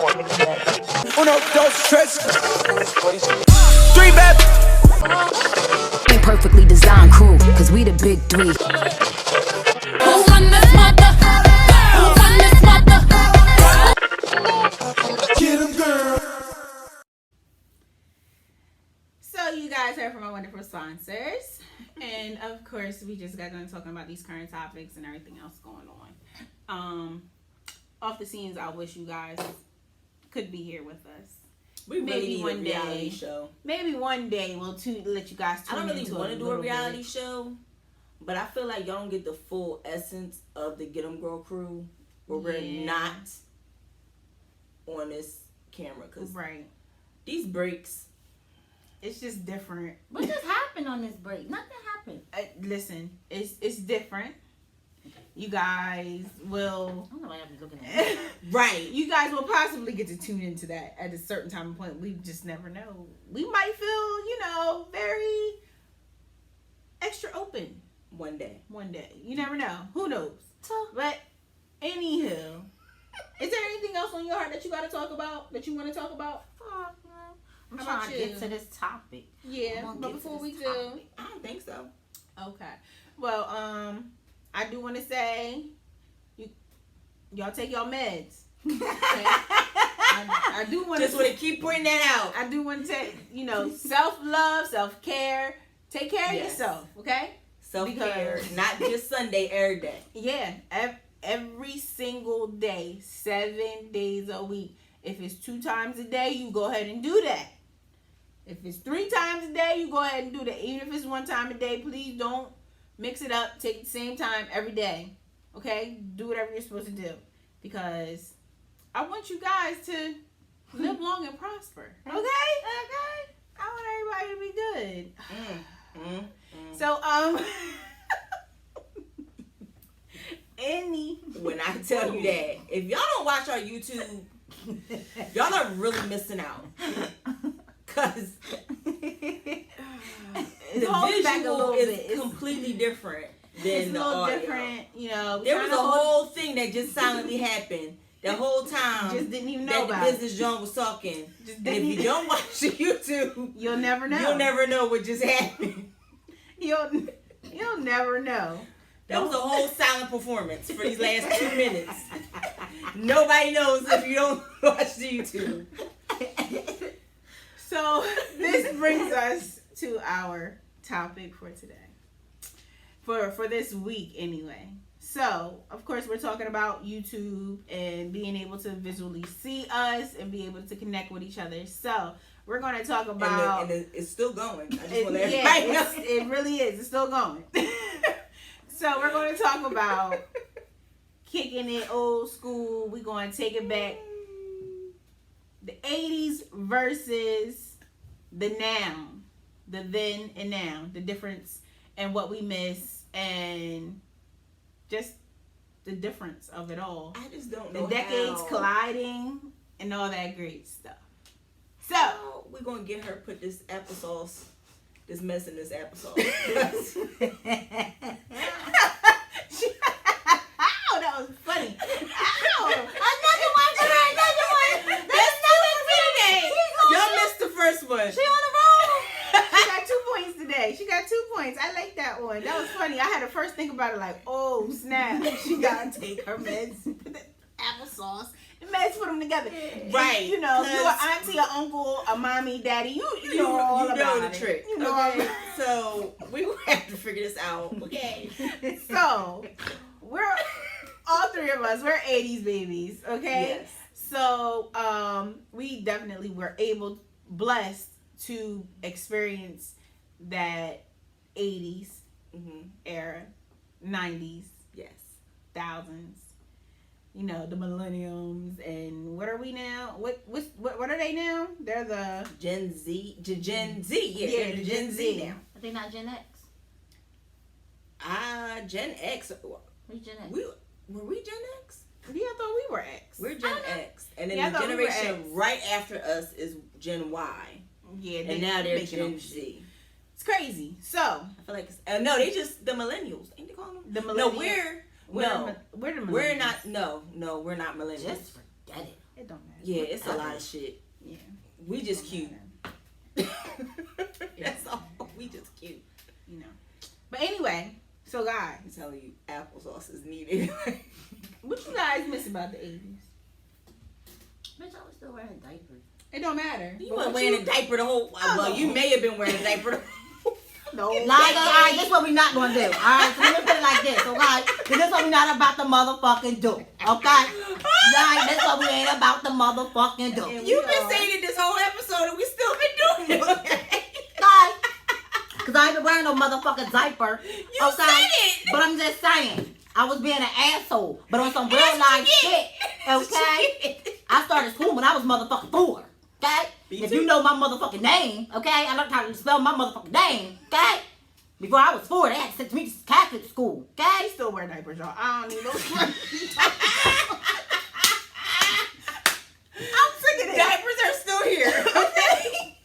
Uno, dos, tres. Three bad. Ain't perfectly designed crew, cause we the big three. Who run this mother? Who run this mother? Get 'em, girl. So you guys heard from our wonderful sponsors. And of course, we just got done talking about these current topics and everything else going on. Off the scenes, I wish you guys could be here with us. We Maybe really need one a reality day. show. Maybe one day we'll let you guys tune I don't really into want to do a little reality bit. show, but I feel like y'all don't get the full essence of the Get 'em Girl crew where we're not on this camera. Because Right. these breaks, It's just different. What just happened on this break? Nothing happened. Listen, it's different. You guys will... I don't know why I'm looking at it. right? You guys will possibly get to tune into that at a certain time and point. We just never know. We might feel, very extra open One day. one day. You never know. Who knows? So, But anywho, is there anything else on your heart that you got to talk about? That you want to talk about? I'm How trying about to you? get to this topic. Yeah, I'm gonna but get to before this we do, topic. I don't think so. okay. Well, I do want to say, y'all take your meds. Okay? I do want Just want to keep pointing that out. I do want to say, self-love, self-care. Take care of Yes. yourself, okay? Self-care, Because- not just Sunday, every day. Yeah, every single day, 7 days a week. If it's 2 times a day, you go ahead and do that. If it's 3 times a day, you go ahead and do that. Even if it's 1 time a day, please don't mix it up. Take it the same time every day, okay? Do whatever you're supposed to do. Because I want you guys to live long and prosper, okay? Okay? I want everybody to be good. So, When I tell you that, if y'all don't watch our YouTube, y'all are really missing out. Cause the holds back a visual little is bit. It's- completely different it's than a the little audio. different, There was a whole thing that just silently happened the whole time. Just didn't even know that about the it. business John was talking. Just And if didn't you even- don't watch the YouTube, You'll never know. you'll never know what just happened. You'll never know. That was a whole silent performance for these last 2 minutes. Nobody knows if you don't watch the YouTube. So this brings us to our topic for today. For this week anyway. So, of course, we're talking about YouTube and being able to visually see us and be able to connect with each other. So, we're going to talk about... And it's still going. I just want Yeah, everybody know. it really is. It's still going. So we're going to talk about kicking it old school. We're going to take it back. The 80s versus the now. The then and now. The difference and what we miss and just the difference of it all. I just don't know The decades how. colliding and all that great stuff. So... How we're going to get her put this applesauce, this mess in this applesauce. Ow, that was funny. Ow. Another one for her, another one. That's today. Y'all missed the first one. She on the roll. She got 2 points today. She got 2 points. I like that one. That was funny. I had to first think about it like, oh, snap. She got to take her meds, put the applesauce, and meds, put them together. Right. And, you know, you Cause- an auntie, a uncle, a mommy, daddy. You know all you about know it. the trick. You know all Okay? So we will have to figure this out. Okay. So, we're all 3 of us. We're 80s babies, okay? Yes. So, we definitely were blessed to experience that 80s era, 90s, Yes. thousands. The millenniums, and what are we now? What are they now? They're the Gen Z. Gen Z. Yeah, they're the Gen Z now. Are they not Gen X? Gen X. Who's Gen X? Were we Gen X? Yeah, I thought we were X. We're Gen X. And then Yeah, I the thought we were generation X. right after us is Gen Y. Yeah, And now they're making them- Gen Z. It's crazy. So I feel like it's, no, they just the millennials. Ain't they calling them? the No, millennials. we're We're the millennials. we're not. No, we're not millennials. Just forget it. It don't matter. Yeah, it's a lot of shit. Yeah. We just cute. That's That's all. We just cute. You know. But anyway, so guys, I'm telling you, applesauce is needed. what you guys miss about the 80s? Bitch, I was still wearing diapers. It don't matter. You But weren't what wearing a diaper the whole. Well, you may have been wearing a diaper. No. Like, all right, this is what we not gonna do. All right, so let me put it like this, okay? Because this is what we not about to motherfucking do, okay? All right, that's what we ain't about to motherfucking do. And You've we been are. saying it this whole episode, and we still been doing it. Okay? Guys, because I ain't been wearing no motherfucking diaper, You okay? said it. But I'm just saying, I was being an asshole, but on some real life shit, okay? I started school when I was motherfucking 4, okay? Me If too. you know my motherfucking name, okay? I learned how to spell my motherfucking name, okay? Before I was 4, they had to send me to Catholic school, I okay? still wear diapers, y'all. I don't need no I'm sick of this. Diapers are still here. Okay.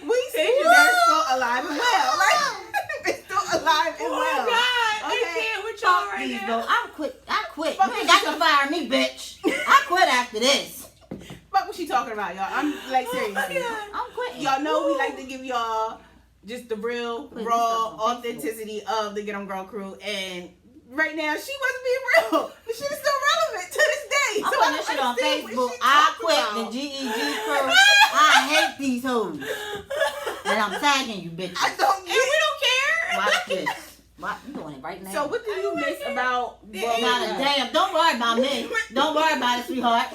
We see they're still alive and well. Like, they're still alive and well. Oh God, I Okay. can't with y'all right Please, now. bro. I quit. Fuck You ain't this got to fire me, bitch. I quit after this. Fuck what she talking about, y'all. I'm like seriously. I'm quitting. Y'all know we like to give y'all just the real, Put this raw up on Facebook. authenticity of the Get 'em Girl crew. And right now, she wasn't being real. The shit is still relevant to this day. I'm So putting I this shit on understand what Facebook. she I talking quit about. the GEG crew. I hate these hoes. And I'm tagging you, bitches. I don't And get we don't care. Watch this. I'm doing it right now. So what do you miss about growing Not a up? damn. Don't worry about me. Don't worry about it, sweetheart.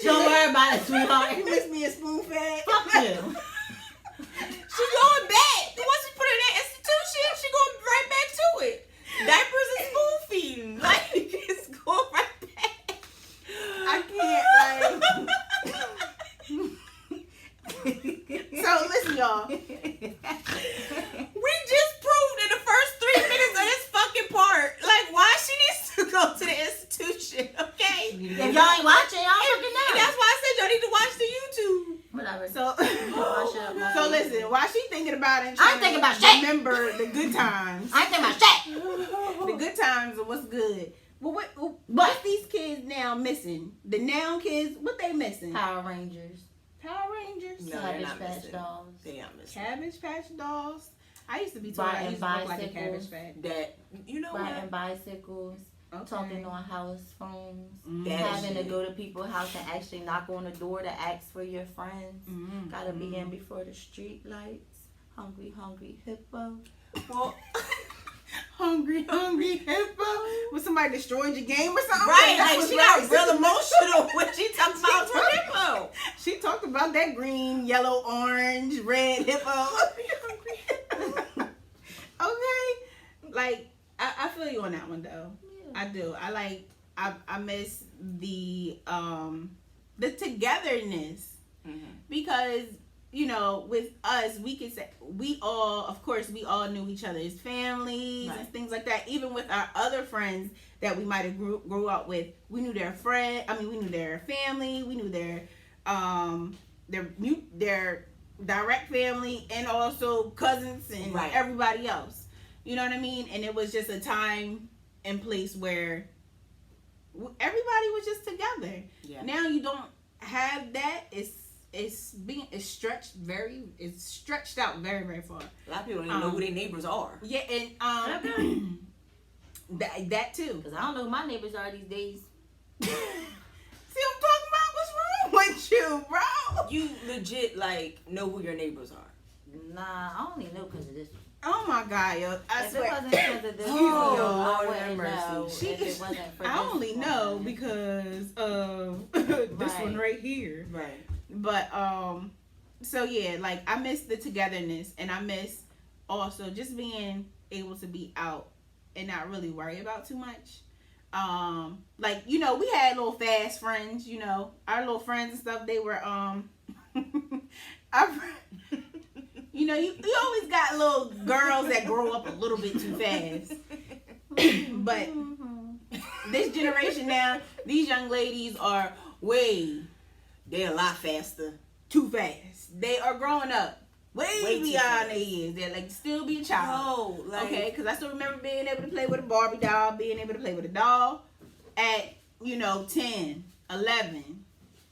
Don't worry about it, sweetheart. You miss me a spoon fed? Fuck you. She going back. Once she put her in that institution, she going right back to it. Diapers and spoon feeding. Like, it's going right back. I can't, like... So, listen, y'all. We just proved in the first 3 minutes of this fucking part, like, why she needs to go to the institution, okay? If y'all ain't watching, y'all And fucking know. that's why I said y'all need to watch the YouTube. Whatever. So listen, while she thinking about it, and I ain't trying thinking to about shit. remember the good times, I ain't thinking about shit. the good times of what's good. Well, what these kids now missing? The now kids, what they missing? Power Rangers. Power Rangers, No, they're Cabbage not Patch missing. Dolls. They not missing. Cabbage Patch Dolls. I used to be told I Riding used to look like a bicycles. Cabbage Patch. That, you know Riding what? bicycles. Okay. Talking on house phones. That Having to shit. go to people's house and actually knock on the door to ask for your friends. Mhm. Gotta be in before the street lights. Hungry, hungry hippo. Well, Hungry hippo. Was somebody destroyed your game or something? right, That like was she very got real sensitive. emotional when she talked about her hippo. She talked about that green, yellow, orange, red hippo. Okay. Like, I feel you on that one though. Yeah. I do. I miss the togetherness. Because, you know, with us, we could say we all knew each other's families and things like that. Even with our other friends that we might have grew up with, we knew their we knew their family, we knew their direct family, and also cousins and everybody else. You know what I mean? And it was just a time and place where everybody was just together. Yeah. Now you don't have that. It's stretched out very, very far. A lot of people don't even know who their neighbors are. Yeah, and that too. Because I don't know who my neighbors are these days. See what I'm talking about? What's wrong with you, bro? You legit like know who your neighbors are. Nah, I only know because of this one. Oh my God, yo! I If it swear. wasn't because of this Oh, one, Lord I have wouldn't mercy. know She if is- it wasn't for I this only one. know because of this Right. one right here. Right. But so yeah, like I miss the togetherness, and I miss also just being able to be out and not really worry about too much. Like, you know, we had little fast friends, you know, our little friends and stuff. They were you know, you always got little girls that grow up a little bit too fast. But this generation now, these young ladies are They're a lot faster. too fast. They are growing up way Way too beyond fast. their years. They're like still be a child. Oh, like Okay, because I still remember being able to play with a Barbie doll, being able to play with a doll at, 10, 11.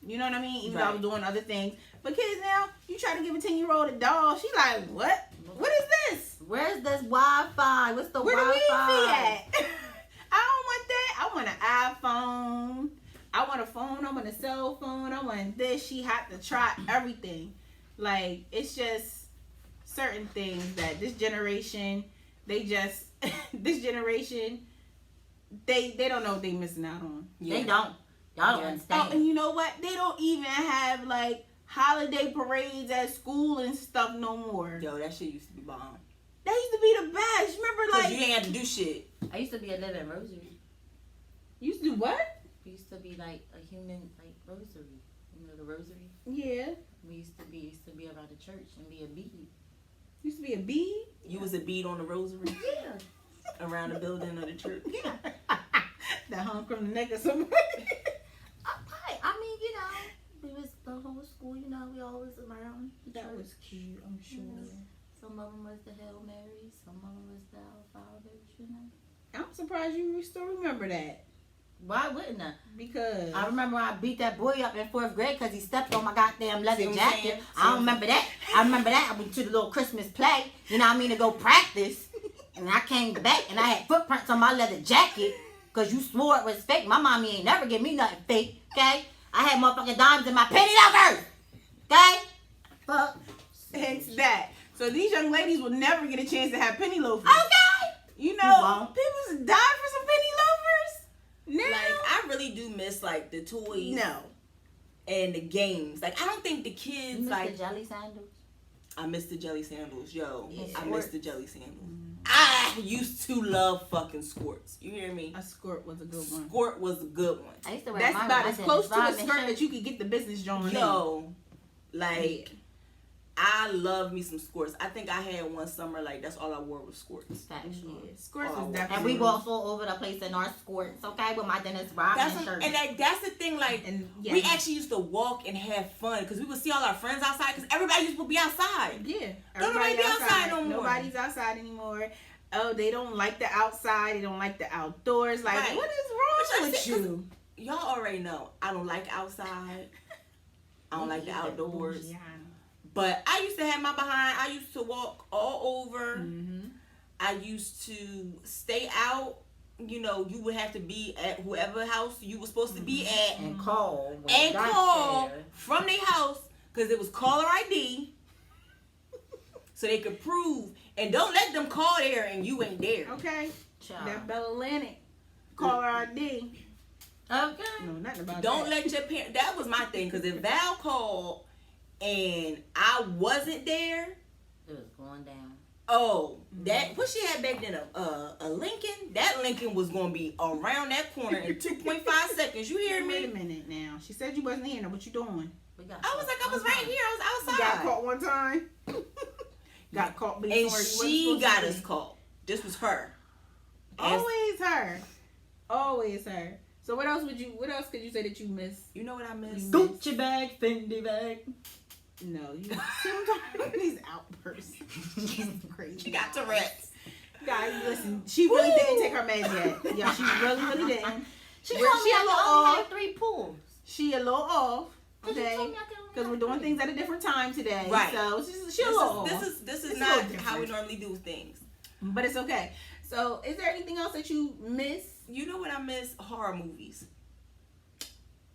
You know what I mean? Even though I was Right. doing other things. But kids now, you try to give a 10-year-old a doll, she like, what? What is this? Where's this Wi-Fi? What's the Where the Wi-Fi? Wi-Fi at? I don't want that. I want an iPhone. I want a phone. I want a cell phone. I want this. She had to try everything. Like, it's just certain things that this generation, they just, this generation, they don't know what they missing out on. Yeah. They don't. Y'all don't Yeah. understand. Oh, and you know what? They don't even have, like, holiday parades at school and stuff no more. Yo, that shit used to be bomb. That used to be the best. Remember, Cause like, you ain't had to do shit. I used to be a living rosary. you used to do what? We used to be like a human like rosary. You know the rosary? Yeah. We used to be around the church and be a bead. Used to be a bee. You was a bead on the rosary Yeah. around the building of the church. Yeah. That hung from the neck of somebody. I mean, you know, we was the whole school, you know, we always around the That church. was cute, I'm sure. Some of them was the Hail Mary, some of them was the Our Fathers, you know. I'm surprised you still remember that. Why wouldn't I? Because I remember when I beat that boy up in 4th grade because he stepped on my goddamn leather See what I'm jacket. saying? I don't remember that. I remember that. I went to the little Christmas play, you know what I mean, to go practice. And I came back and I had footprints on my leather jacket because you swore it was fake. My mommy ain't never give me nothing fake, okay? I had motherfucking diamonds in my penny loafers, okay? Fuck. hence that. So these young ladies will never get a chance to have penny loafers. Okay. You You know, won't. people die for some penny loafers. Now, Like, I really do miss, like, the toys no. and the games. Like, I don't think the You kids, miss like, the jelly sandals? I miss the jelly sandals, yo. Yeah. I miss the jelly sandals. I used to love fucking squirts. You hear me? A skirt was a good one. Squirt was a good one. I used to wear That's mine about with as my close to a Dennis skirt Rodman that you could get the business joint in. Yo, like, I love me some squirts. I think I had one summer, like, that's all I wore was squirts. Factual. Yeah, skirts Oh, was and definitely. And we walked all over the place in our skirts, okay, with my Dennis Rodman That's shirt. and like, that's the thing, like, And we actually used to walk and have fun because we would see all our friends outside because everybody used to be outside. Yeah. Don't nobody be outside no more. Nobody's outside anymore. Oh, they don't like the outside. They don't like the outdoors. Like, Right. what is But wrong with see, you? Y'all already know I don't like outside. I don't like the outdoors. Yeah. But I used to have my behind. I used to walk all over. Mm-hmm. I used to stay out. You know, you would have to be at whoever house you were supposed to be at and call. when we and got call there. from their house because it was caller ID. So they could prove. And don't let them call there and you ain't there. Okay. Child. That Bell Atlantic. Caller ID. Okay. No, nothing about Don't that. let your parents. That was my thing. Because if Val called and I wasn't there, It was going down. oh, that what she had back then, a Lincoln. That Lincoln was gonna be around that corner in 2.5 seconds. You hear Wait a me? minute now. She said you wasn't here. Now what you doing? We got I was like, I was right here. I was You got outside. caught one time. Got caught being And somewhere you wasn't she supposed to got be. us caught. This was her. And Always her. Always her. So what else could you say that you miss? you know what I miss? Gucci bag, Fendi bag. No, you sometimes these outbursts. She's crazy. She got Tourette's. Guys, listen, she really didn't take her meds yet. Yeah, she really didn't. She We're- told me she a I little could only off. have 3 pools. She a little off. But she Okay. told me I could only Because we're have doing 3. things at a different time today. Right. So she a little off. This is It's a not little how we different. normally do things. But it's okay. So is there anything else that you miss? You know what I miss? Horror movies.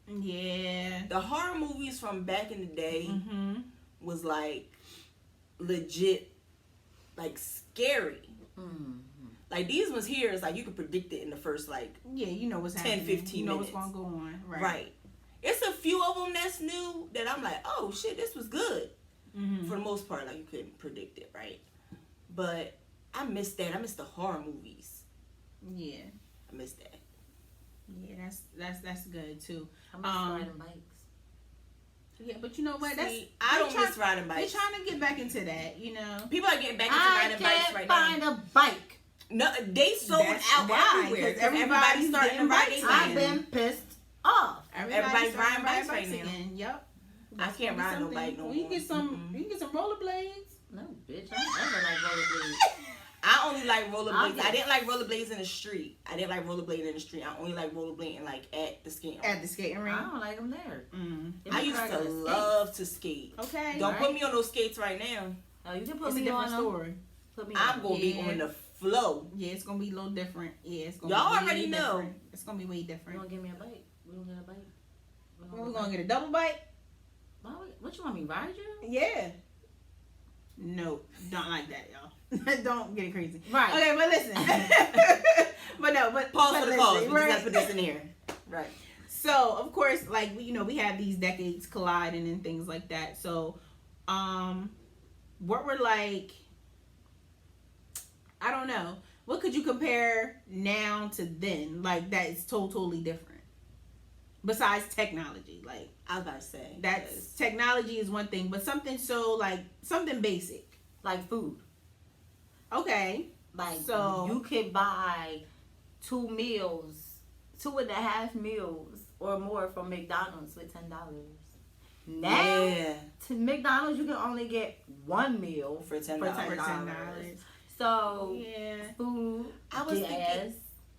Yeah. The horror movies from back in the day Mm-hmm. was like legit, like scary. Like these ones here is like you could predict it in the first like Yeah, you know what's 10, happening. 15 you know minutes. what's going to go on. right. It's a few of them that's new that I'm like, oh shit, this was good. Mm-hmm. For the most part, like you couldn't predict it, right? But I miss that. I miss the horror movies. Yeah. I miss that. Yeah, that's good too. I'm just riding bikes. Yeah, but you know what? See, I don't miss riding They're bikes. trying to get back into that, you know. People are getting back into I riding bikes can't right find now. a bike. No, they sold That's out why, everywhere. 'cause 'cause everybody's starting to getting ride bikes their again. I've been pissed off. Everybody's starting riding to bikes right now. again. Yep. I can't ride no bike no Well, you more. can get some. Mm-mm. You can get some rollerblades. No, bitch, I never like rollerblades. I only like rollerblades. get I didn't like rollerblades in the street. I only like rollerblading like at the skating. At the skating rink. I don't like them there. I used to love to skate. Okay. Don't put me on those skates right now. Oh, you can put It's a me different on them. story. Put me I'm on. gonna be on the flow. Yeah, it's gonna be a little different. Yeah, it's gonna Y'all be way already know. different. It's gonna be way You different. gonna give me a bite? We gonna get a bite? We're gonna get a double bite? What you want me ride you? Yeah. No, don't like that, y'all. Don't get it crazy. Right. Okay, but listen. but Pause but for the listen, cause. We right? just gotta put this in here. Right. So of course, like we have these decades colliding and things like that. So, what were like, I don't know, what could you compare now to then? Like that is totally different. Besides technology, like I was about to say that's technology is one thing, but something so like something basic, Like food. okay. Like So- you could buy 2.5 meals or more from McDonald's with $10. Now yeah. to McDonald's you can only get one meal For $10. For $10. $10. So Yeah. food, I was gas. thinking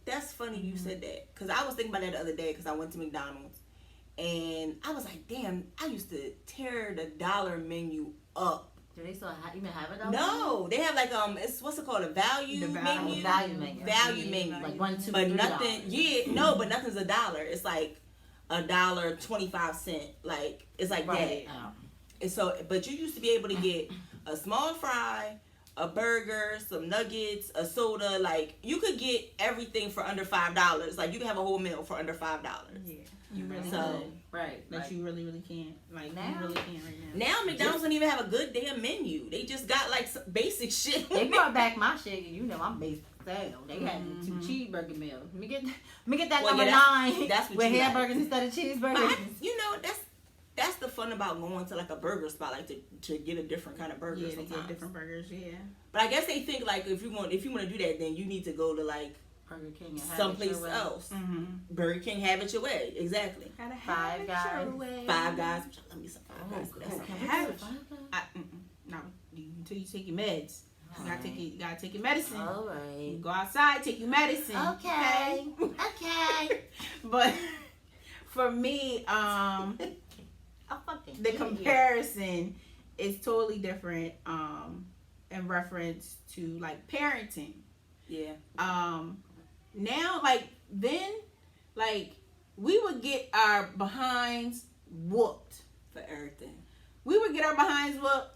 that's funny you said that because I was thinking about that the other day because I went to McDonald's and I was like, damn, I used to tear the dollar menu up. Do they still even have it? No, they have like it's what's it called, a value The menu. value menu. Value menu. Like $1, $2, But $3. nothing. Yeah, no, but nothing's $1. It's like $1.25. Like it's like Right. that. And so, but you used to be able to get a small fry, a burger, some nuggets, a soda. Like you could get everything for under $5. Like you could have a whole meal for under $5. Yeah. You really So could. Right. That Like, you really can't. Like Now? you really can't right now. now McDonald's don't even have a good damn menu. They just got like some basic shit. they brought back my shit, and you know I'm basic style. They had the 2 cheeseburger meals. Let me get that Well, number yeah, 9 that's what with you like. hamburgers instead of But cheeseburgers. you know that's the fun about going to like a burger spot, like to get a different kind of burger. Yeah, they sometimes. get different burgers. Yeah. But I guess they think like if you want to do that, then you need to go to like Burger King and have it someplace your way. else. Mm-hmm. Burger King, have it your way. Exactly. Gotta Five have it Guys. your way. Five Guys. Let me some Five Guys. That's Can we Have do it. Five Guys? No, until you take your meds. You gotta take your medicine. All You right. go outside, take your medicine. Okay. Okay. But for me, I fucking the hate comparison is totally different. In reference to like parenting. Yeah. Now like then, like we would get our behinds whooped. For everything. We would get our behinds whooped.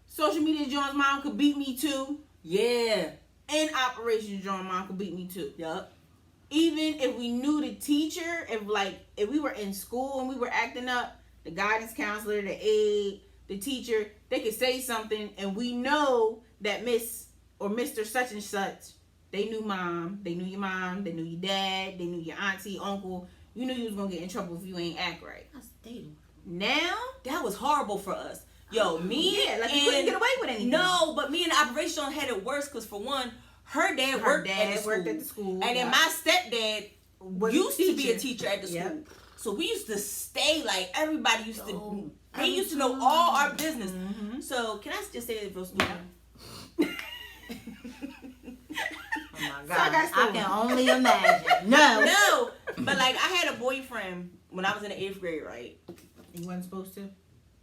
Social media Jawns mom could beat me too. Yeah. And Operation Jawns mom could beat me too. Yup. Even if we knew the teacher, if we were in school and we were acting up, the guidance counselor, the aide, the teacher, they could say something and we know that Miss or Mr. such and such, they knew mom, they knew your mom, they knew your dad, they knew your auntie, uncle. You knew you was gonna get in trouble if you ain't act right. That's dating. Now, That was horrible for us. Yo, me yeah, like and you couldn't get away with anything. no, but me and Operation had it worse because for one, her dad worked at the school, and then yeah. my stepdad Was a used to be a teacher. teacher at the Yep. school. So we used to stay like everybody used to. Oh, They used to know all our business. Mm-hmm. So can I just say it real stupid? Oh my So I god. got I stolen. can only imagine. No. No, but like I had a boyfriend when I was in the 8th grade, right? You wasn't supposed to.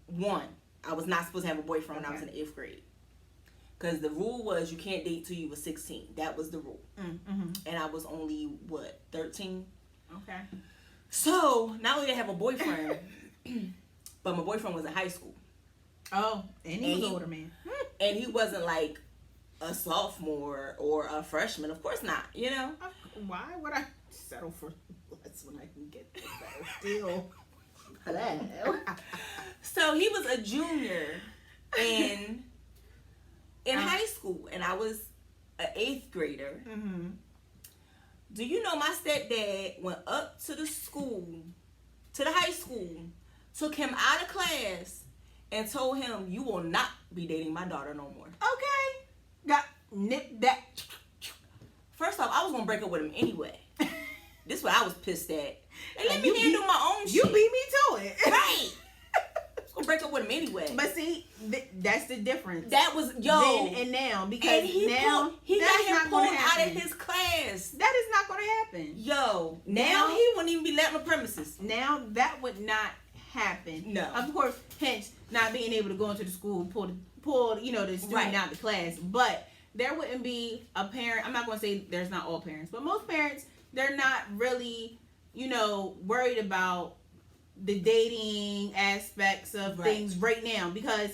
One, I was not supposed to have a boyfriend when I was in Okay. the 8th grade. Because the rule was you can't date till you were 16. That was the rule. Mm-hmm. And I was only, 13? Okay. So, not only did I have a boyfriend, but my boyfriend was in high school. Oh, and he And was he- older man. And he wasn't like a sophomore or a freshman. Of course not, you know? Why would I settle for less when I can get the better deal? Hello. So, he was a junior in high school. And I was an 8th grader. Mm-hmm. Do you know my stepdad went up to the school, to the high school, took him out of class, and told him, you will not be dating my daughter no more. Okay. Got nipped that. First off, I was going to break up with him anyway. This is what I was pissed at. They let And me you handle my own You shit. beat me to it. Right. I was going to could break up with him anyway. But see, that's the difference. That was then and now, because he now got him pulled out happen. of his class. That is not going to happen. Now he wouldn't even be left on premises. Now that would not happen. No. Of course, hence not being able to go into the school, pull the student out the class. But there wouldn't be a parent. I'm not going to say there's not all parents, but most parents, they're not really, worried about the dating aspects of things right now, because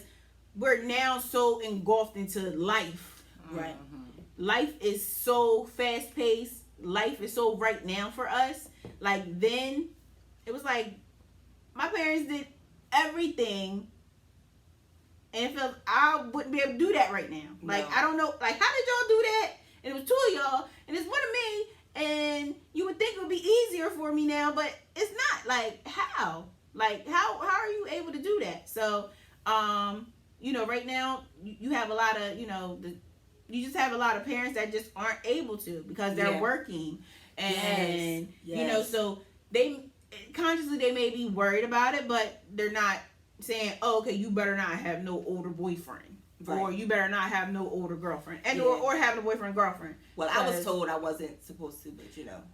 we're now so engulfed into life. Right. Life is so fast paced. Life is so right now for us. Like then, it was like my parents did everything, and it felt I wouldn't be able to do that right now. Like I don't know. Like how did y'all do that? And it was 2 of y'all, and it's one of me. And you would think it would be easier for me now, but it's not. Like how? Like how are you able to do that? So, right now you have a lot of, you just have a lot of parents that just aren't able to because they're working, and so they consciously they may be worried about it, but they're not saying, "Oh, okay, you better not have no older boyfriend." Right. Or you better not have no older girlfriend, and or having a boyfriend girlfriend. Well, I was told I wasn't supposed to, but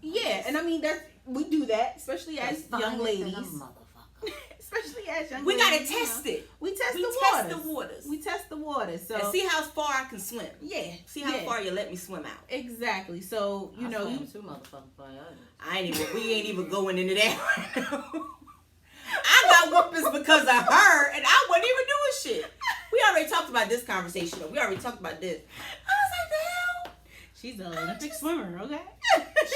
Yeah, and I mean we do that, especially as young ladies. Especially as young ladies. We gotta test it. We test the waters. We test the waters. So and see how far I can swim. Yeah. See how far you let me swim out. Exactly. So you too motherfucking far. We ain't even going into that right now. I got whoopings because of her, and I wasn't even doing shit. We already talked about this conversation. We already talked about this. I was like, the hell? She's an Olympic swimmer, okay?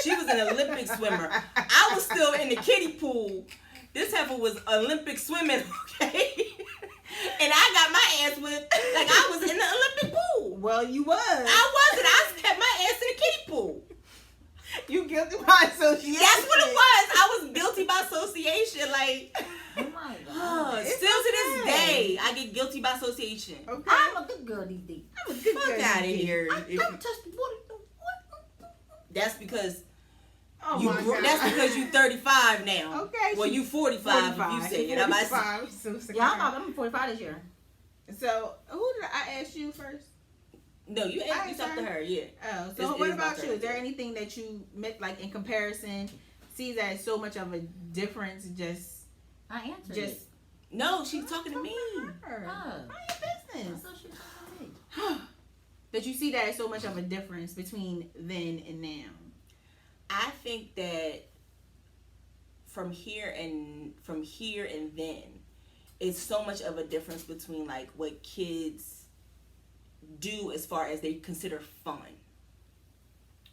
She was an Olympic swimmer. I was still in the kiddie pool. This heifer was Olympic swimming, okay? And I got my ass whipped like I was in the Olympic pool. Well, you was. I wasn't. I kept my ass in the kiddie pool. You guilty by association. That's what it was. I was guilty by association. Like, oh my God. Still to this day, I get guilty by association. Okay. I'm a good girl these days. I'm a good girl. Fuck out of here. I don't touch the water. That's because that's because you 35 now. Okay. Well, you 45 if you say it. I'm 45 this year. So, who did I ask you first? No, you asked me something to her, yeah. Oh, so what about you? Is there anything that you met, like, in comparison, sees that so much of a difference, I answered it. No, she's talking to me. Mind your business. I thought she was talking to me. That you see that it's so much of a difference between then and now. I think that from here and then, it's so much of a difference between like what kids do as far as they consider fun.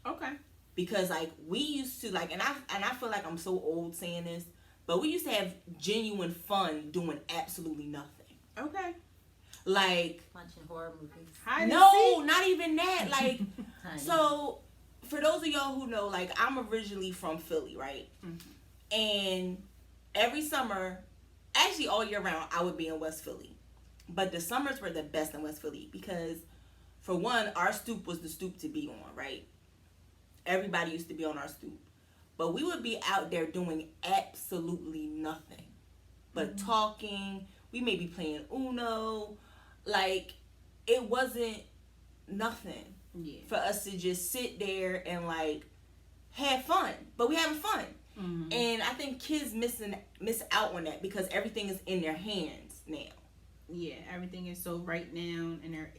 Okay. Because like we used to like, and I feel like I'm so old saying this, but we used to have genuine fun doing absolutely nothing. Okay. Like watching horror movies. No, not even that. Like so. For those of y'all who know, like, I'm originally from Philly, right? Mm-hmm. And every summer, actually all year round, I would be in West Philly. But the summers were the best in West Philly because, for one, our stoop was the stoop to be on, right? Everybody used to be on our stoop. But we would be out there doing absolutely nothing but talking. We may be playing Uno. Like, it wasn't nothing. Yeah. For us to just sit there and like have fun, but we having fun, and I think kids miss out on that because everything is in their hands now. Yeah, everything is so right now in their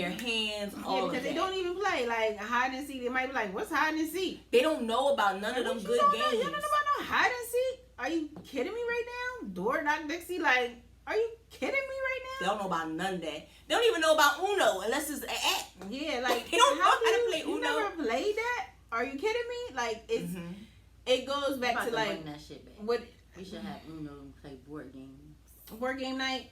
hands. All because they don't even play like hide and seek. They might be like, "What's hide and seek?" They don't know about none of them good games. You don't know about no hide and seek? Are you kidding me right now? Door knock Dixie, like. Are you kidding me right now? They don't know about none of that. They don't even know about Uno unless it's an app. Yeah, like they don't know how to play Uno. You never played that? Are you kidding me? Like it's it goes back to like that shit back. What we should have Uno and play board games. Board game night.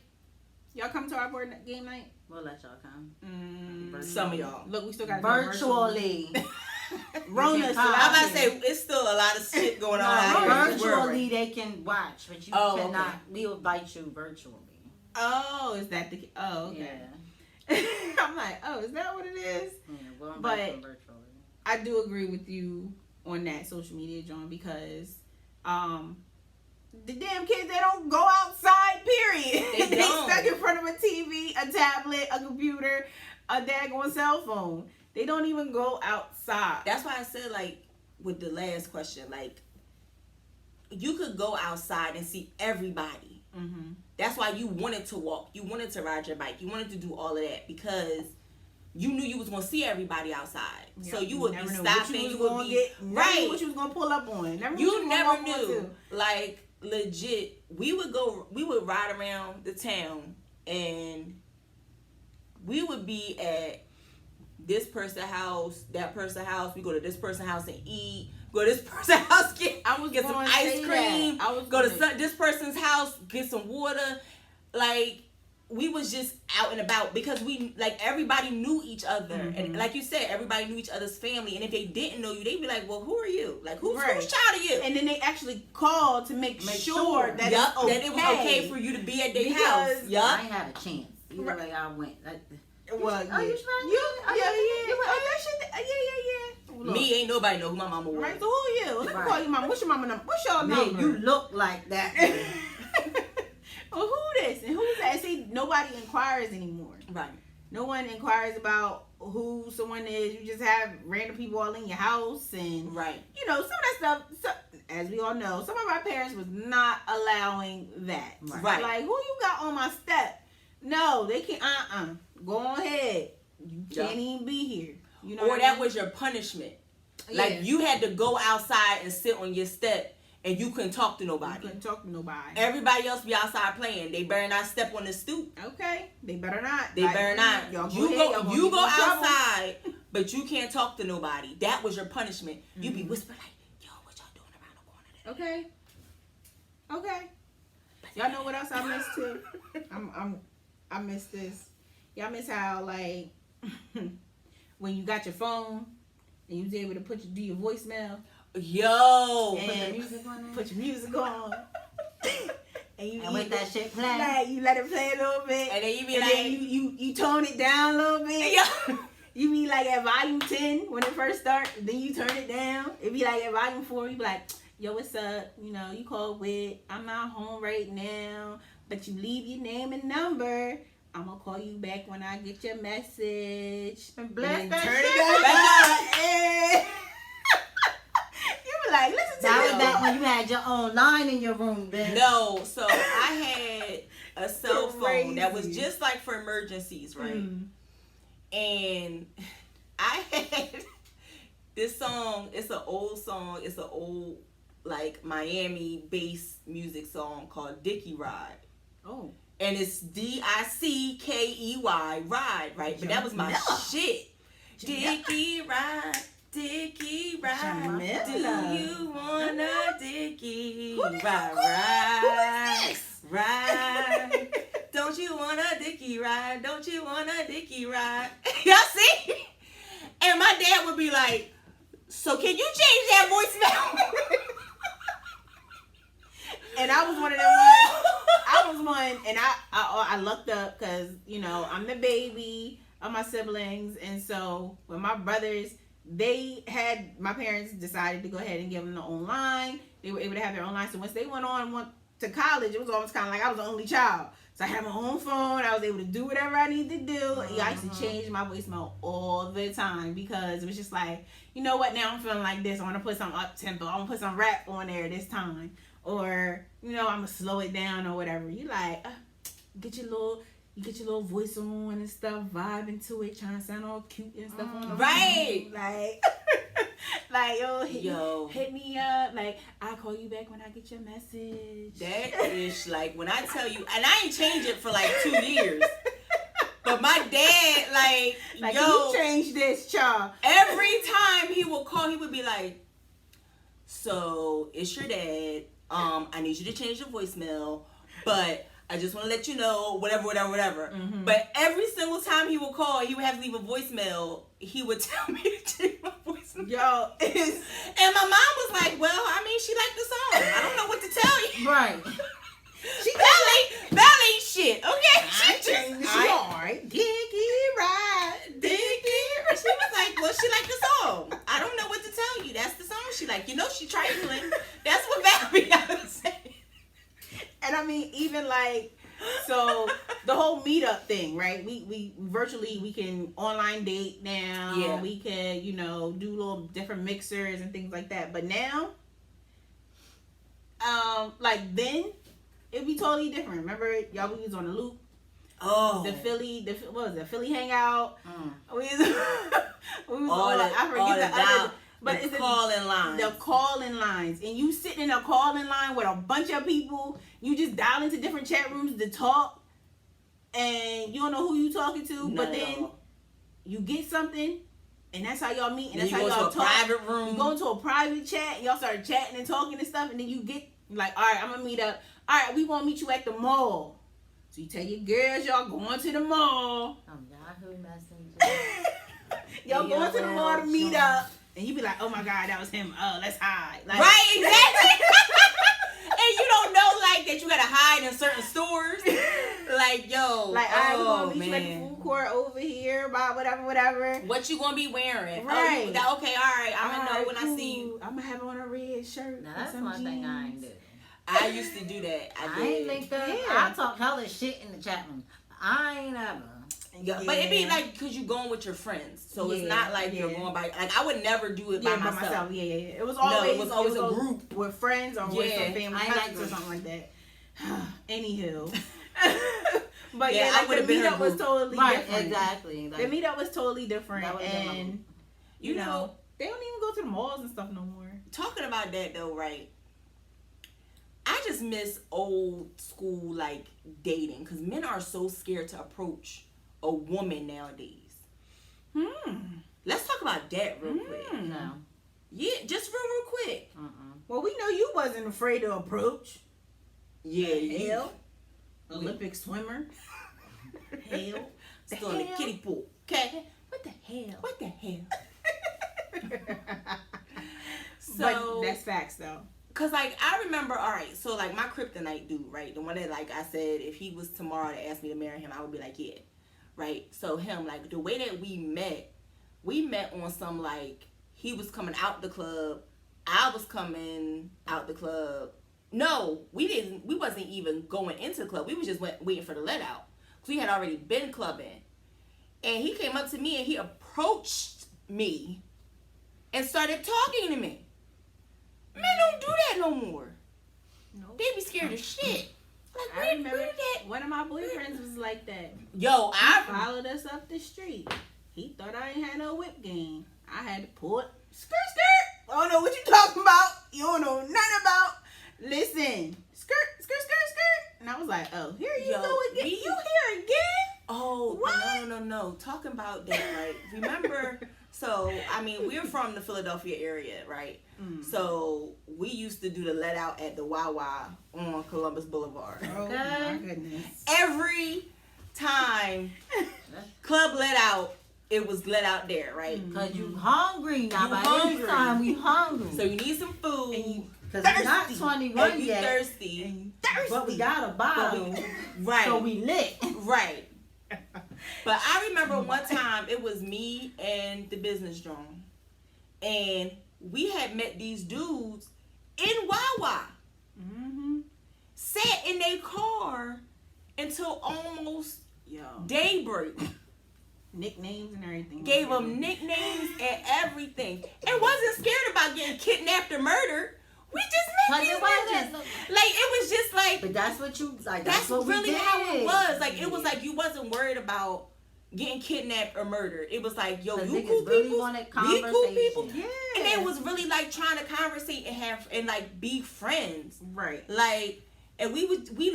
Y'all come to our board game night? We'll let y'all come. Some of y'all. Look, we still got virtually. Rona, I'm about to say it's still a lot of shit going on. Virtually, they can watch, but you cannot. Okay. We'll invite you virtually. Oh, is that the? Oh, okay. Yeah. I'm like, oh, is that what it is? Yeah, we'll invite them virtually. I do agree with you on that social media, John, because the damn kids, they don't go outside, period. They don't. stuck in front of a TV, a tablet, a computer, a daggone cell phone. They don't even go outside. That's why I said, like, with the last question, like, you could go outside and see everybody. Mm-hmm. That's why you wanted to walk. You wanted to ride your bike. You wanted to do all of that because you knew you was going to see everybody outside. Yeah, So you would be never knew stopping. what You was would gonna be... get, never knew right. what you was going to pull up on. Never knew what You was never gonna walk knew. onto. Like, legit, we would ride around the town and we would be at this person's house, that person's house. We go to this person's house and eat. Go to this person's house, get some gonna ice say cream. that. I was Go to gonna- this person's house, get some water. Like, we was just out and about because we, like, everybody knew each other. Mm-hmm. And like you said, everybody knew each other's family. And if they didn't know you, they'd be like, well, who are you? Like, whose Right. child are you? And then they actually called to make sure that Yup, it's okay. that it was okay for you to be at their Because house. I Yup. ain't had a chance. Either way I went. Well, Oh, yeah. you trying to- You, oh, yeah, you- yeah. you went- Oh, that shit, yeah. Look, Me, ain't nobody know who my mama was. right, so who are you? Let me Right. call your mama. What's your mama number? What's your Man, number? you look like that. Well, who this and who's that? See, nobody inquires anymore. Right. No one inquires about who someone is. You just have random people all in your house, and Right. you know some of that stuff. So, as we all know, some of our parents was not allowing that. Right. Like, who you got on my step? No, they can't. Go on ahead. You can't even be here. You know. Or what I that mean? was your punishment. Yeah. Like, you had to go outside and sit on your step and you couldn't talk to You nobody. couldn't talk to nobody. Everybody else be outside playing. They better not step on the stoop. Okay, they better not. They better not. Y'all You ahead, go, y'all gonna you get go in trouble. outside, but you can't talk to nobody. That was your punishment. You Mm-hmm. be whispering like, yo, what y'all doing around the corner there? Okay. Y'all know what else I miss too? I miss this. Y'all miss how, like, when you got your phone and you was able to do your voicemail Yo. and music on there? put your music on. And you And with that shit playing. like, you let it play a little bit. And then you be and like, then you tone it down a little bit. yo. You be like at volume 10 when it first starts, then you turn it down. It be like at volume 4, you be like, yo, what's up? You know, you call with, I'm not home right now, but you leave your name and number. I'm gonna call you back when I get your message. And bless And that turn shit it back back up. You be like, listen to That me. was back when you had your own line in your room, bitch. No, so I had a cell phone that was Crazy. just like for emergencies, right? Mm. And I had this song. It's an old song. It's an old, like, Miami bass music song called Dickie Ride. Oh. And it's Dickey, ride, right? But that was my Jamila. shit. Dickie ride, Dickie ride. Jamila. Do you wanna Dickie Who the- ride? who is this? Ride. Don't you wanna Dickie ride? Don't you wanna Dickie ride? Y'all see? And my dad would be like, so can you change that voicemail? And I was one of them ones. I was one, and I lucked up because, you know, I'm the baby of my siblings, and so when my brothers, my parents decided to go ahead and give them the own line. They were able to have their own line. So once they went to college, it was almost kind of like I was the only child. So I had my own phone. I was able to do whatever I needed to do. I used to change my voicemail all the time because it was just like, you know what? Now I'm feeling like this. I want to put some up tempo. I want to put some rap on there this time. Or, you know, I'm going to slow it down or whatever. You like, get your little voice on and stuff, vibing to it, trying to sound all cute and stuff on the Right. phone. Like, Yo. hit me up. Like, I'll call you back when I get your message. That is like, when I tell you, and I ain't changed it for like 2 years. But my dad, like, Yo, yo, you change this, child. every time he would call, he would be like, so it's your dad. I need you to change your voicemail, but I just want to let you know, whatever. Mm-hmm. But every single time he would call, he would have to leave a voicemail. He would tell me to change my voicemail. Yo, And my mom was like, well, I mean, she liked the song. I don't know what to tell you. Right. That ain't shit, okay? alright. Dickie ride. She was like, well, she liked the song. I don't know what to tell you. That's the song she liked. You know she trifling. That's what Valerie I was saying. And I mean, even like, so the whole meetup thing, right? We virtually, we can online date now. Yeah. We can, you know, do little different mixers and things like that. But now, like then, it'd be totally different. Remember, y'all, we was on the loop. Oh. What was it? Philly hangout. We was, we was All on, the, I forget all the the other. But the it's call-in lines. The call-in lines. And you sitting in a call-in line with a bunch of people. You just dial into different chat rooms to talk. And you don't know who you talking to. None but at then all. you get something. And that's how y'all meet. And Then that's you how go y'all to a talk. private room. You go into a private chat. And y'all start chatting and talking and stuff. And then you get like, all right, I'm going to meet up. All right, we going to meet you at the mall. So you tell your girls y'all going to the mall. Yahoo Messenger. Y'all going to the mall to meet up. And you be like, oh my God, that was him. Oh, let's hide. Like, Right, exactly. And you don't know, like, that you gotta hide in certain stores. Like, yo. Like, all right, we're going to meet you at man. the food court over here, blah, whatever. What you gonna be wearing? Right. Okay, all right. I'm gonna know when I see you. I'm going to have on a red shirt. Now that's and some one thing I ain't jeans. do. I used to do that. I ain't think that. Yeah. I talk hella shit in the chat room. I ain't ever. Yeah. But it be like, cause you going with your friends, so it's Yeah, not like you're yeah. going by. Like I would never do it by myself. Yeah. It was No, always, it was always a group. with friends or with Yeah, some family I ain't like cousins or groups. something like that. Anywho. But Yeah, yeah, I like would've the been her meetup was group. totally Right, different. exactly. The Like, meetup was totally different, That would've been my and group. you know they don't even go to the malls and stuff no more. Talking about that though, right? I just miss old school like dating because men are so scared to approach a woman nowadays. Let's talk about that real quick. no. Yeah, just real quick. Well, we know you wasn't afraid to approach. Yeah, you Hell, Olympic swimmer. Hell, still in the kiddie pool. Okay. what the hell? What the hell? But So that's facts though. Cause like I remember, all right, so like my kryptonite dude, right, the one that like I said, if he was tomorrow to ask me to marry him, I would be like, yeah, right. So him, like the way that we met on some like he was coming out the club, I was coming out the club. No, we wasn't even going into the club. We was just waiting for the let out, cause we had already been clubbing, and he came up to me and he approached me, and started talking to me. Men don't do that no more. No. They be scared of shit. Like, I remember where that? one of my boyfriends was like that. Yo, He I followed us up the street. He thought I ain't had no whip game. I had to pull it. Skirt. I don't know what you talking about. You don't know nothing about. Listen. Skirt. And I was like, oh, here you Yo, go again. we- You here again? Oh, What? no. Talking about that, right? Remember, so, I mean, we're from the Philadelphia area, right? So, we used to do the let out at the Wawa on Columbus Boulevard. Oh, my goodness. Every time club let out, it was let out there, right? Cause you hungry now. You By hungry. this time we hungry. So, you need some food. And you Cause we're not thirsty. 21 and you yet. thirsty. And you thirsty. But we got a bottle. Right. So we lit. Right. But I remember one time it was me and the business drone, and we had met these dudes in Wawa. Sat in their car until almost Yo. daybreak. Nicknames and everything. Gave them nicknames and everything, and wasn't scared about getting kidnapped or murdered. We just met Cause these it wasn't. bitches. Like it was just like. But that's what you like. That's what we really did. how it was. Like it was like you wasn't worried about getting kidnapped or murdered. It was like, yo, 'Cause you niggas cool really people, wanted we cool people, conversation. and they was really like trying to conversate and have and like be friends. Right. Like, and we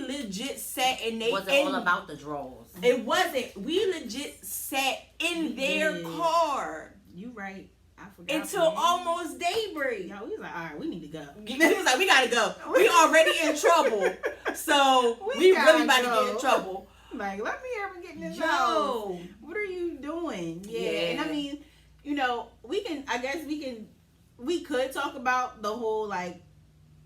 legit sat in they. Wasn't in, all about the draws. It wasn't. We legit sat in their did. car You right. I forgot. until man. almost daybreak. Yo, we was like, all right, we need to go. He was like, we gotta go. We already in trouble. So We we really gotta about to get go. in trouble. Like, let me ever get in this house. Yo. What are you doing? Yeah. Yeah. And I mean, you know, we could talk about the whole like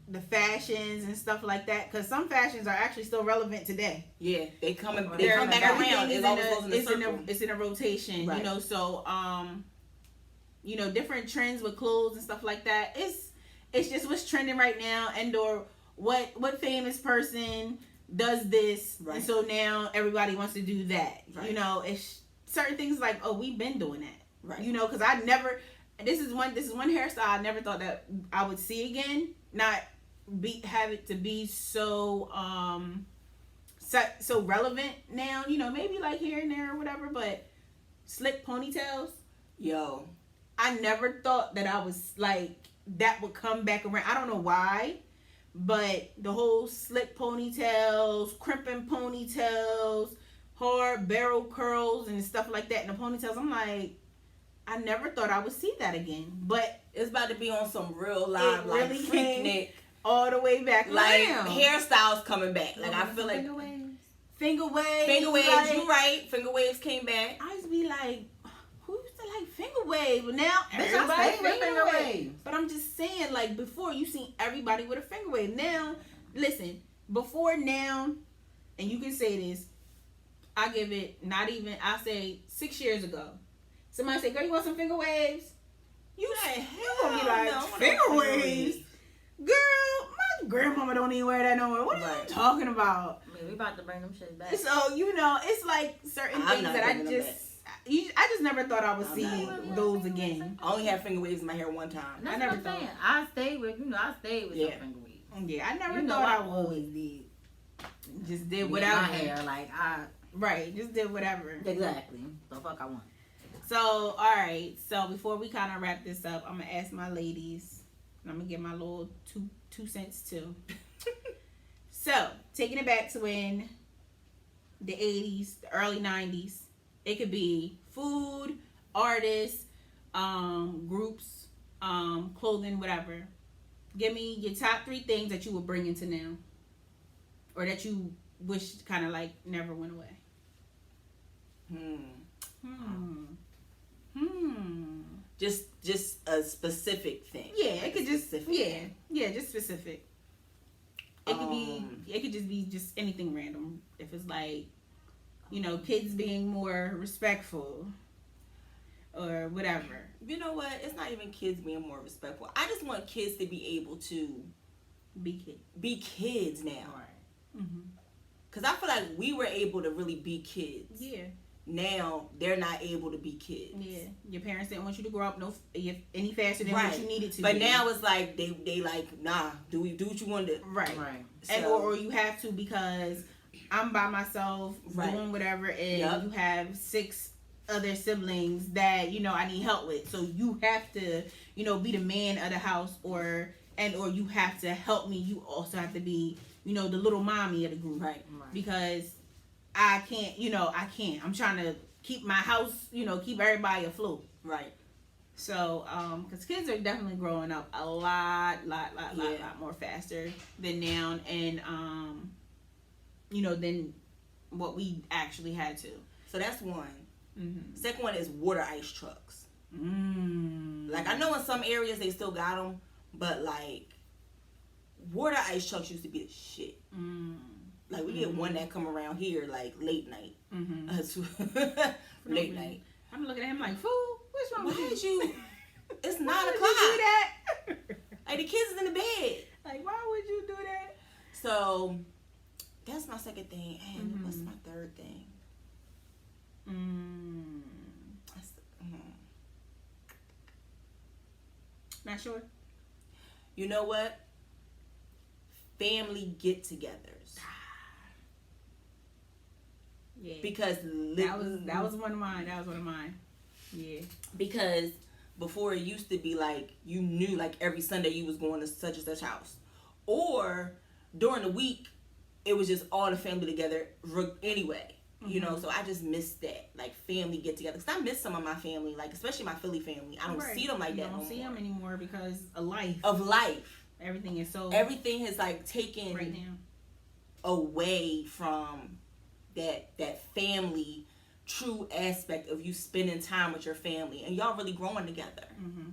the fashions and stuff like that, because some fashions are actually still relevant today. Yeah, they come back Everything around. is It's always goes in a circle. it's in a rotation, Right. you know. So, you know, different trends with clothes and stuff like that. It's just what's trending right now, and or what famous person does this, Right. and so now everybody wants to do that. Right. You know, it's certain things like, oh, we've been doing that. Right. You know, because I never. This is one hairstyle I never thought that I would see again. Not have it to be so so relevant now. You know, maybe like here and there or whatever, but slick ponytails. Yo, I never thought that I was like that would come back around. I don't know why, but the whole slick ponytails, crimping ponytails, hard barrel curls and stuff like that in the ponytails. I'm like, I never thought I would see that again. But it's about to be on some real live, It like really Freaknik, all the way back like around. hairstyles coming back. Like I feel like Finger waves. finger waves. Like, You right? Finger waves came back. I used to be like, who used to like finger wave? But now Bitch, I everybody stay with finger waves. But I'm just saying, like before, you seen everybody with a finger wave. Now, listen, before now, and you can say this, I give it not even. I say 6 years ago. Somebody say, "Girl, you want some finger waves?" You gonna be like, no, finger waves, girl. My grandmama don't even wear that no more. What are you Right. talking about? I mean, we about to bring them shit back. So you know, it's like certain I'm things not that I bringing them just never thought I would I'm see not. those again. I only had finger waves in my hair one time. That's I never what I'm saying. thought. I stayed with, I stayed with Yeah. some finger weave. Yeah, I never You know, thought I I would. always did. Just did With whatever. my hair, like Right, just did whatever. exactly. The fuck I want. So, all right. So before we kind of wrap this up, I'm gonna ask my ladies, and I'm gonna give my little two cents too. So, taking it back to when the 80s, the early 90s, it could be food, artists, groups, clothing, whatever. Give me your top 3 things that you would bring into now, or that you wish kind of like never went away. Just a specific thing. Yeah, Like it could a just specific thing. just specific. It could just be just anything random. If it's like, you know, kids being more respectful or whatever. You know what? It's not even kids being more respectful. I just want kids to be able to Be kids. now. Right. Mm-hmm. Because I feel like we were able to really be kids. Yeah. Now they're not able to be kids. Yeah. Your parents didn't want you to grow up any faster than what you needed to. But be. now it's like they like, nah, do what you want to do. Right. Right. And So- or you have to because I'm by myself Right. doing whatever, and Yep. you have 6 other siblings that you know I need help with. So you have to, you know, be the man of the house, or you have to help me. You also have to be, you know, the little mommy of the group, Right. because I can't. I'm trying to keep my house, you know, keep everybody afloat. Right. So, because kids are definitely growing up a lot more faster than now, and you know, than what we actually had to. So that's one. Mm-hmm. Second one is water ice trucks. Mm. Like I know in some areas they still got them, but like water ice trucks used to be the shit. Mm. Like we get one that come around here like late night. Mm-hmm. Late night. I'm looking at him like, fool, what's wrong Why with did you? you? It's 9 Why would o'clock. you do that? Like the kids is in the bed. Like, why would you do that? So that's my second thing. And Mhm. what's my third thing? That's, Not sure. You know what? Family get-togethers. Yeah. Because that was one of mine. Yeah. Because before it used to be like you knew like every Sunday you was going to such and such house, or during the week it was just all the family together anyway. You know, so I just miss that, like family get together. Cause I miss some of my family, like especially my Philly family. I don't see them like that. You don't see no more. them anymore because of life. Of life, Everything is so everything has like taken right now. away from that family true aspect of you spending time with your family and y'all really growing together. Mm-hmm.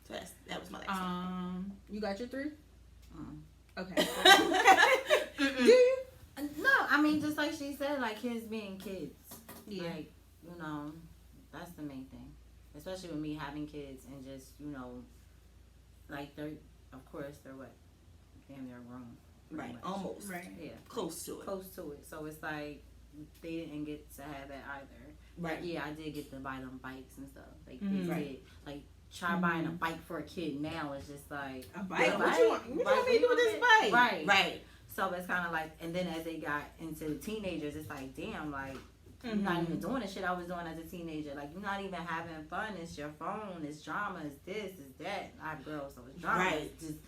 So that was my last one. You got your 3? Mm. Okay. Do you? No, I mean, just like she said, like kids being kids. Yeah. Like, you know, that's the main thing. Especially with me having kids and just, you know, like of course they're what? Damn, they're grown. Right, much. almost. Right. Yeah, Close to it. close to it. So it's like they didn't get to have that either. Right. But yeah, I did get to buy them bikes and stuff. Like Mhm. they Right. did. Like try buying a bike for a kid now is just like A bike? a What you want me to do with this bike? Right. Right. So it's kind of like, and then as they got into the teenagers, it's like, damn, like, you're not Mhm. even doing the shit I was doing as a teenager. Like, you're not even having fun. It's your phone. It's drama. It's this. It's that. I have girls, so it's drama. Right. It's just,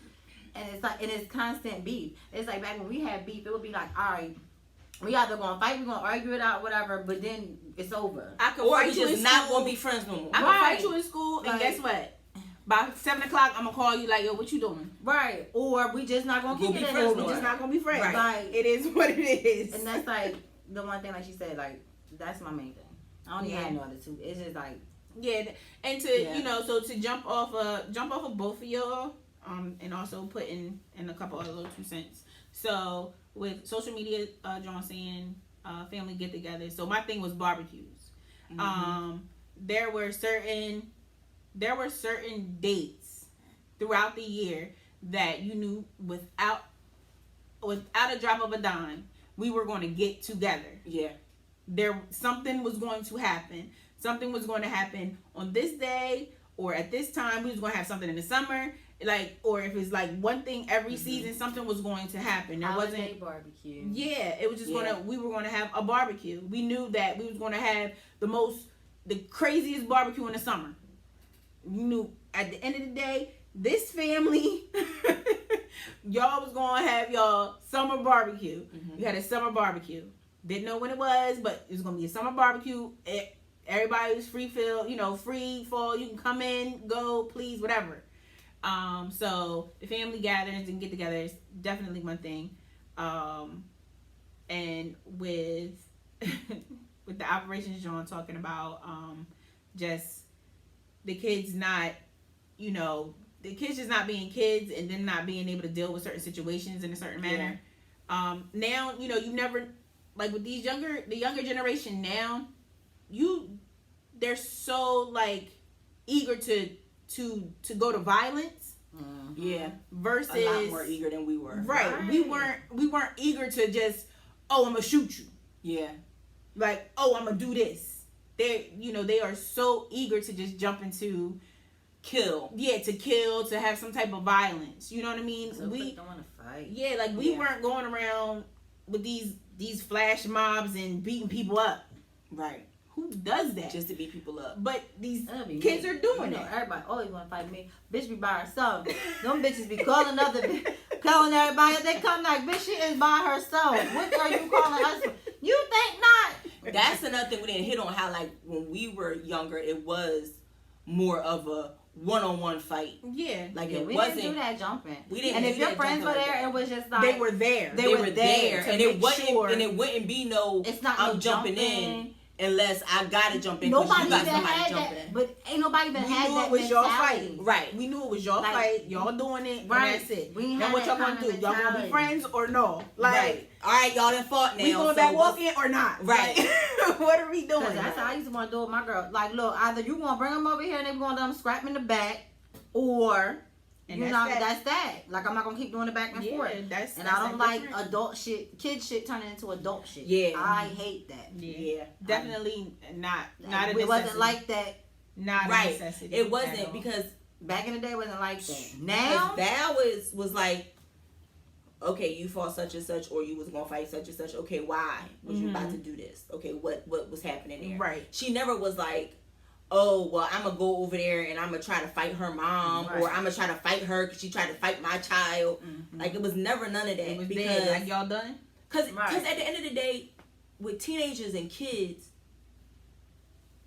and it's like, and it's constant beef. It's like back when we had beef, it would be like, all right, we either gonna fight, we gonna argue it out, whatever, but then it's over. I could Or fight we you in just not school. gonna be friends no more. I can Right. fight you in school, and Like- guess what? By 7 o'clock, I'm gonna call you like, yo, what you doing? Right. Or we just not gonna We'll keep be it friends in no We're more. just not gonna be friends. Right. Like, It is what it is. and that's like the one thing, like she said, like, that's my main thing. I don't even Yeah. have no other two. It's just like, Yeah, and to Yeah. you know, so to jump off of both of y'all, and also put in a couple other little 2 cents. So with social media, John saying family get together. So my thing was barbecues. There were certain dates throughout the year that you knew without a drop of a dime, we were going to get together. Yeah. Something was going to happen. Something was going to happen on this day or at this time. We was going to have something in the summer, like, or if it's like one thing every season, something was going to happen. There holiday wasn't. barbecue. Yeah, it was just Yeah. we were going to have a barbecue. We knew that we was going to have the craziest barbecue in the summer. You knew at the end of the day, this family, y'all was going to have y'all summer barbecue. You had a summer barbecue. Didn't know when it was, but it was going to be a summer barbecue. Everybody was free fall. You can come in, go, please, whatever. So the family gatherings and get-togethers, definitely one thing. And with with the operations John talking about, just the kids not, the kids just not being kids and then not being able to deal with certain situations in a certain manner. Now, you never, like with the younger generation now, they're so like eager to go to violence Yeah. versus A lot more eager than we were. Right. We weren't eager to just, I'm gonna shoot you. Yeah. Like, I'm gonna do this. They are so eager to just jump into Kill. Yeah, to kill, to have some type of violence. You know what I mean? So we don't want to fight. Yeah, like we Yeah. weren't going around with these flash mobs and beating people up. Right. Who does that? Just to beat people up. But these That'd be kids me. are doing You know, it. everybody always want to fight me. Bitch be by herself. Them bitches be calling calling everybody. They come like, bitch, she is by herself. What are you calling us for? You think not? That's another thing we didn't hit on, how like when we were younger, it was more of a one-on-one fight. Yeah. Like Yeah, it we wasn't. didn't do that jumping. We didn't And do if your that friends were jumping like there, that. it was just like They were there. They were there to and it make wasn't. sure- And it wouldn't be no. It's not I'm no jumping in unless I gotta jump in. 'Cause Nobody you got even somebody had jumping that. in. But ain't nobody even We had knew that it was your mentality. fight. Right. We knew it was your Like, fight. Y'all doing it. right. And that's it. We ain't Now had what y'all that gonna do? kind of Y'all gonna be mentality. friends or no? Like, Right. All right, y'all done fought now. we going so back what's- walking or not? Right. Like, what are we doing? Cause that's how I used to want to do with my girl. Like, look, either you gonna bring them over here and they gonna them scrap 'em in the back, or And you that's know that. that's that. Like, I'm not gonna keep doing it back and Yeah, forth. that's And I don't like different. adult shit, kid shit turning into adult shit. Yeah. I hate that. Yeah. Definitely not a It necessity. wasn't like that Not a Right. necessity. It at wasn't all. because back in the day. Wasn't like that. because Now, Val was like, okay, you fought such and such, or you was gonna fight such and such. Okay, why was you about to do this? Okay, what was happening there? Right. She never was like, oh, well, I'm gonna go over there and I'm gonna try to fight her mom, Right. or I'm gonna try to fight her because she tried to fight my child. Like, it was never none of that. It was because dead. Like, y'all done? Because Right. at the end of the day, with teenagers and kids,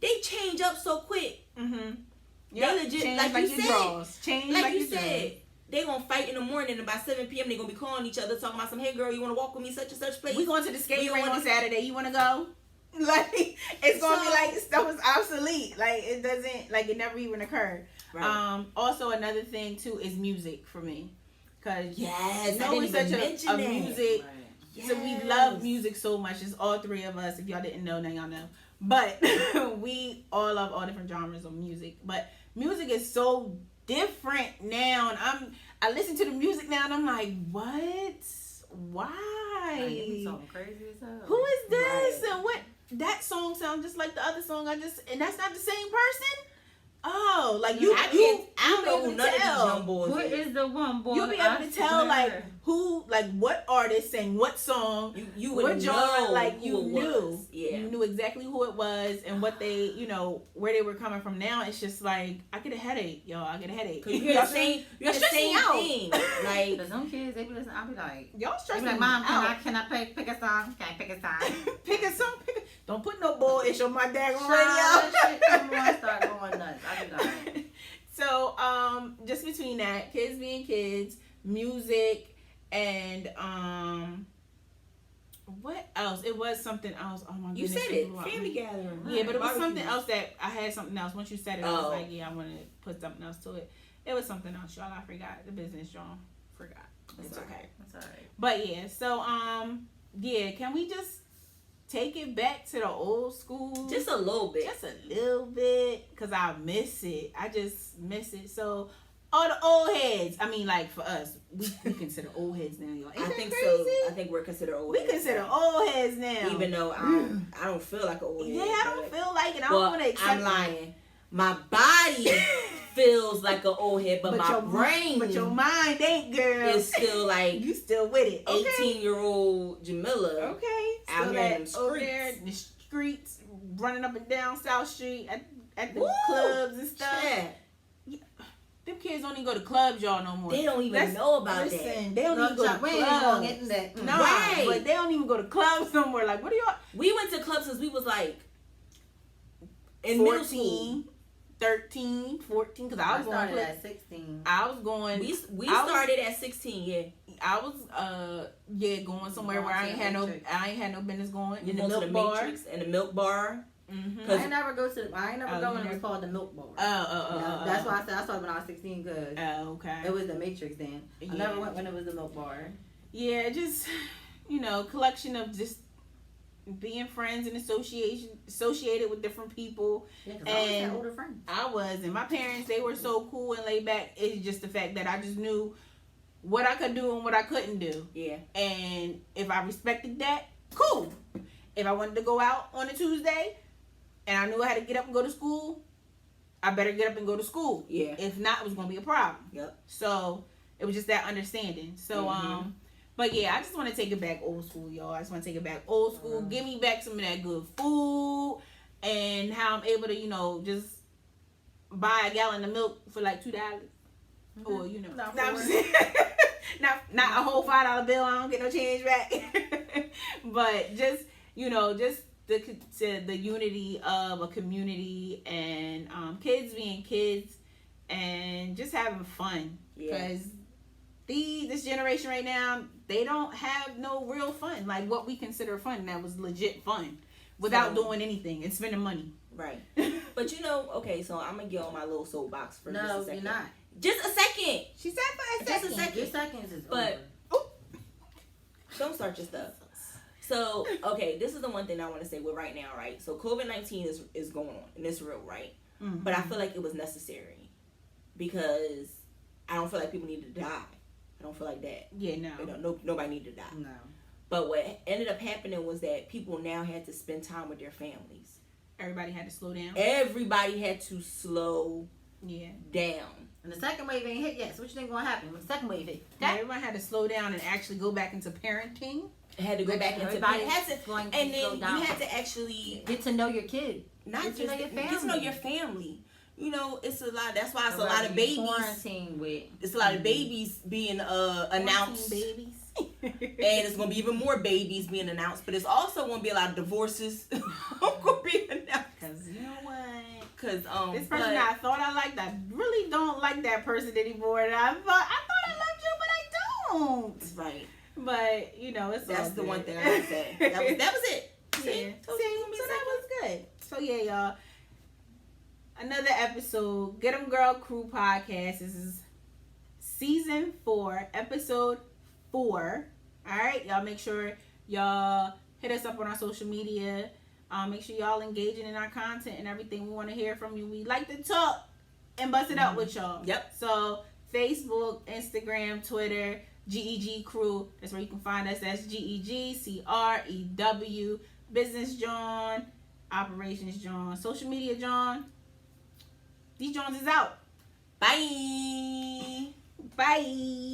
they change up so quick. Mm-hmm. They legit, Change like you your said. draws. Change Like you your said, draws. they gonna fight in the morning, and by 7 p.m. they gonna be calling each other, talking about some, hey girl, you wanna walk with me such and such place? We going to the skating We rink going on to- Saturday. You want to go? Like, it's gonna be So- like stuff is obsolete. Like, it doesn't, like, it never even occurred. Right. Also, another thing too is music for me, cause Yes, I we're didn't such even a mention that. music. So we Yes. love music so much. It's all three of us. If y'all didn't know, now y'all know. But we all love all different genres of music. But music is so different now, and I listen to the music now, and I'm like, what? Why? Something crazy as hell. Who is this? Right. And what? That song sounds just like the other song and that's not the same person? Oh, like I don't know who none of these tell. young boys What is. is the one boy? You'll be able to tell like swear. who, like what artist sang what song, You what would genre, know like who you it knew. was. Yeah. You knew exactly who it was and what they, where they were coming from. Now it's just like I get a headache, y'all. I get a headache. 'Cause you hear the same, You're the stressing same out. thing. Like, Cause some kids, they be listening. I'll be like, Y'all they stressing be like, Mom, out. can I pick a song? Can I pick a song? Pick a song. Don't put no bullshit on my daggone radio. That shit come on, start going nuts. I be like, So, just between that, kids being kids, music, and what else? It was something else. Oh my you goodness. said it it. blew out Family me. gathering. Yeah, but it was Barbecue. something else that I had something else. Once you said it, I was Oh. like, yeah, I want to put something else to it. It was something else, y'all. I forgot the business, y'all. Forgot. It's okay. that's alright. But yeah, so yeah, can we just take it back to the old school? Just a little bit. Just a little bit, because I miss it. I just miss it. So, all the old heads, I mean, like, for us, we consider old heads now, y'all. Ain't I that think crazy? so. I think we're considered old. We heads consider now. old heads now. Even though I don't feel like an old head. yeah, I don't but- feel like it. I Well, don't want to accept I'm it. lying. My body feels like an old head, but my your brain But your mind ain't, girl. is still like you still with it. Okay. 18-year-old Jamila. Okay. Out Still here in that them over there streets. in the streets, running up and down South Street at the Woo! clubs and stuff. Yeah. Them kids don't even go to clubs, y'all, no more. They don't even Let's- know about that. Listen, they don't No, even go to Chuck, we ain't even gonna clubs. get into that. No, Right. but they don't even go to clubs no more. Like, what are y'all? We went to clubs since we was like in middle 14, school. 13, 14, because I I was going started to at 16. I was going. We I was- started at 16. Yeah. I was going somewhere Going where I to ain't the had no Matrix. I ain't had no business going You in the go to milk the bar. Matrix and the milk bar. Mm-hmm. Cause- I ain't never go to. I ain't never Oh, go you when it never- was called the Milk Bar. That's That's why I said I started when I was 16 because okay. it was the Matrix then. I Yeah. never went when it was the Milk Bar. Yeah, just collection of just being friends and associated with different people. Yeah, because I always had And older friends. I was, and my parents, they were so cool and laid back. It's just the fact that I just knew what I could do and what I couldn't do. Yeah. And if I respected that, cool. If I wanted to go out on a Tuesday and I knew I had to get up and go to school, I better get up and go to school. Yeah. If not, it was going to be a problem. Yep. So it was just that understanding. So, but yeah, I just want to take it back old school, y'all. I just want to take it back old school. Give me back some of that good food and how I'm able to, just buy a gallon of milk for like $2. Or, Not I'm for just saying. not a whole $5 bill. I don't get no change back. But just, just the unity of a community and kids being kids and just having fun. Yeah. Because this generation right now, they don't have no real fun. Like what we consider fun, that was legit fun. Without doing anything and spending money. Right. But okay, so I'm gonna get on my little soapbox for just a No, second. you're not. Just a second. She said for a Just second. a second. Your seconds is But over. don't start your stuff. So, okay, this is the one thing I want to say with right now, right? So COVID-19 is going on and it's real, right? Mm-hmm. But I feel like it was necessary because I don't feel like people need to die. I don't feel like that. Yeah, no. Nobody needed to die. No. But what ended up happening was that people now had to spend time with their families. Everybody had to slow down. Everybody had to slow Yeah. down. And the second wave ain't hit yet. So what you think gonna happen when the second wave hit? Everybody had to slow down and actually go back into parenting. It had to go back into Everybody it had to, going to and slow then down. you had to actually Get to know your kid. not Get to just know your get to know family. your family. It's a lot. That's why it's a lot of babies. Quarantine with. It's a lot of babies being announced, babies. and it's gonna be even more babies being announced. But it's also gonna be a lot of divorces gonna be announced. Because you know what? Cause This person I thought I liked, I really don't like that person anymore. And I thought I loved you, but I don't. right. But it's That's all the good. one thing I gotta say. That was it. Yeah. See? Told you it was gonna be So a that second. was good. So yeah, y'all. Another episode, Get 'em Girl Crew Podcast. This is season 4, episode 4. All right, y'all. Make sure y'all hit us up on our social media. Make sure y'all engaging in our content and everything. We want to hear from you. We like to talk and bust it out with y'all. Yep. So Facebook, Instagram, Twitter. GEG Crew. That's where you can find us. That's GEGCREW. Business John, Operations John, Social Media John. These Johns is out. Bye. Bye.